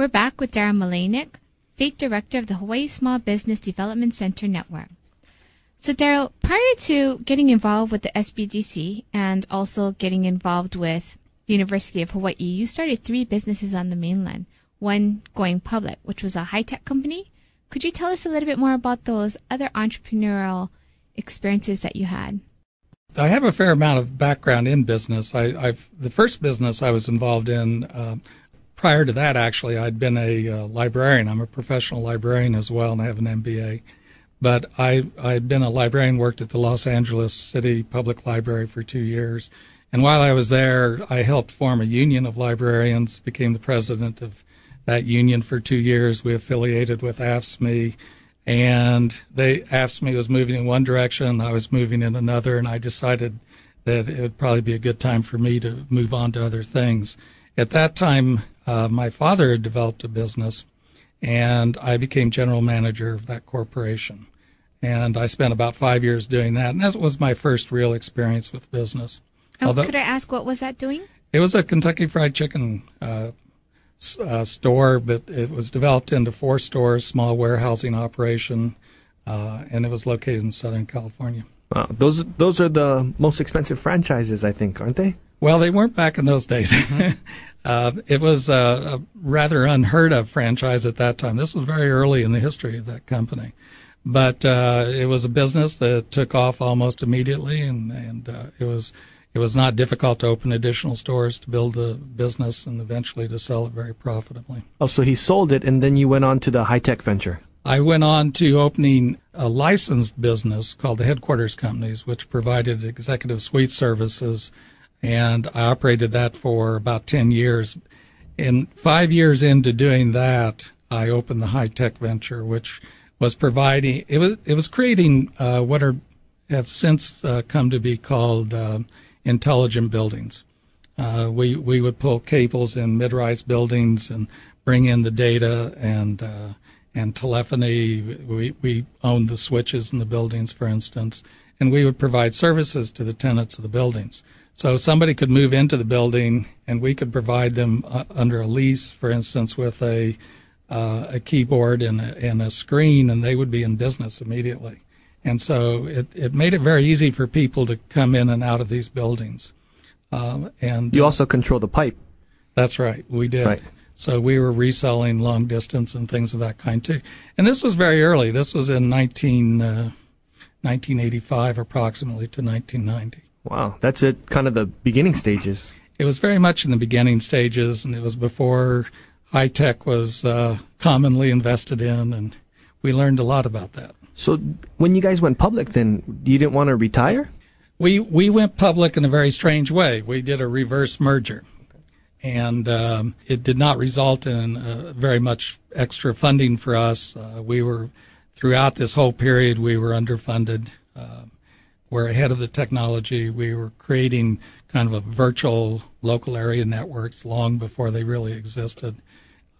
We're back with Darryl Mleynek, State Director of the Hawaii Small Business Development Center Network. So Darryl, prior to getting involved with the SBDC and also getting involved with the University of Hawaii, you started 3 businesses on the mainland, one going public, which was a high-tech company. Could you tell us a little bit more about those other entrepreneurial experiences that you had? I have a fair amount of background in business. The first business I was involved in, prior to that, actually, I'd been a librarian. I'm a professional librarian as well, and I have an MBA. But I'd been a librarian, worked at the Los Angeles City Public Library for 2 years. And while I was there, I helped form a union of librarians, became the president of that union for 2 years. We affiliated with AFSCME. And AFSCME was moving in one direction, I was moving in another, and I decided that it would probably be a good time for me to move on to other things. At that time, my father had developed a business, and I became general manager of that corporation. And I spent about 5 years doing that, and that was my first real experience with business. Could I ask, what was that doing? It was a Kentucky Fried Chicken store, but it was developed into 4 stores, small warehousing operation, and it was located in Southern California. Wow, those are the most expensive franchises, I think, aren't they? Well, they weren't back in those days. It was a rather unheard of franchise at that time. This was very early in the history of that company. But it was a business that took off almost immediately, and it was not difficult to open additional stores, to build the business, and eventually to sell it very profitably. Oh, so he sold it, and then you went on to the high-tech venture. I went on to opening a licensed business called the Headquarters Companies, which provided executive suite services, and I operated that for about 10 years. And 5 years into doing that, I opened the high-tech venture, which was providing, it was creating what have since come to be called intelligent buildings. We would pull cables in mid-rise buildings and bring in the data and telephony. We owned the switches in the buildings, for instance, and we would provide services to the tenants of the buildings. So somebody could move into the building, and we could provide them under a lease, for instance, with a keyboard and a screen, and they would be in business immediately. And so it made it very easy for people to come in and out of these buildings. And you also control the pipe. That's right, we did. Right. So we were reselling long distance and things of that kind too. And this was very early. This was in 1985 approximately to 1990. Wow, that's it, kind of the beginning stages. It was very much in the beginning stages, and it was before high tech was commonly invested in, and we learned a lot about that. So when you guys went public, then you didn't want to retire? We went public in a very strange way. We did a reverse merger, and it did not result in very much extra funding for us. Throughout this whole period, we were underfunded. We're ahead of the technology. We were creating kind of a virtual local area networks long before they really existed.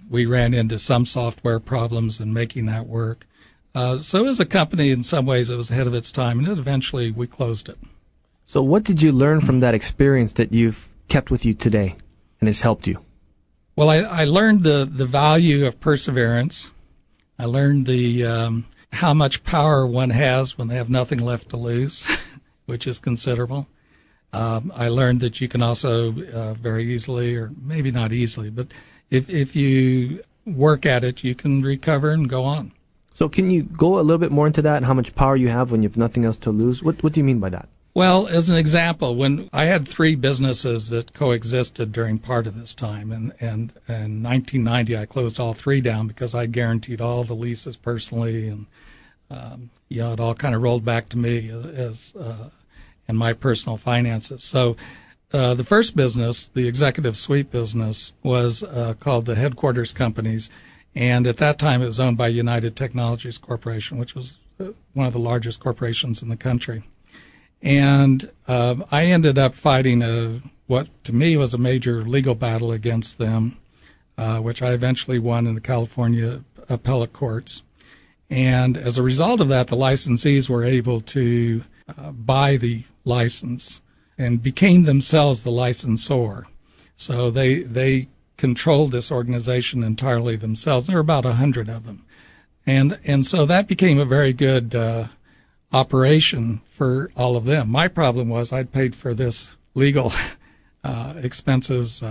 We ran into some software problems in making that work. So as a company, in some ways, it was ahead of its time, and eventually we closed it. So what did you learn from that experience that you've kept with you today and has helped you? Well, I learned the value of perseverance. I learned how much power one has when they have nothing left to lose, which is considerable. I learned that you can also very easily, or maybe not easily, but if you work at it, you can recover and go on. So can you go a little bit more into that and how much power you have when you have nothing else to lose? What do you mean by that? Well, as an example, when I had 3 businesses that coexisted during part of this time, and in 1990 I closed all 3 down because I guaranteed all the leases personally, and it all kind of rolled back to me as in my personal finances. So the first business, the executive suite business, was called the Headquarters Companies, and at that time it was owned by United Technologies Corporation, which was one of the largest corporations in the country. And I ended up fighting what to me was a major legal battle against them, which I eventually won in the California appellate courts. And as a result of that, the licensees were able to buy the license and became themselves the licensor. So they controlled this organization entirely themselves. There were about 100 of them. And so that became a very good operation for all of them. My problem was I'd paid for this legal expenses,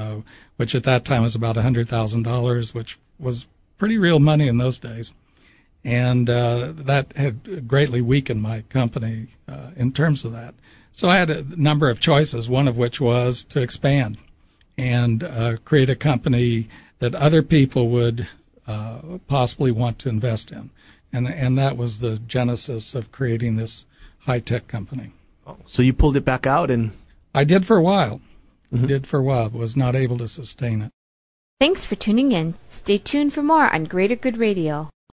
which at that time was about $100,000, which was pretty real money in those days. And that had greatly weakened my company in terms of that. So I had a number of choices, one of which was to expand and create a company that other people would possibly want to invest in. And that was the genesis of creating this high-tech company. So you pulled it back out, and I did for a while. Was not able to sustain it. Thanks for tuning in. Stay tuned for more on Greater Good Radio.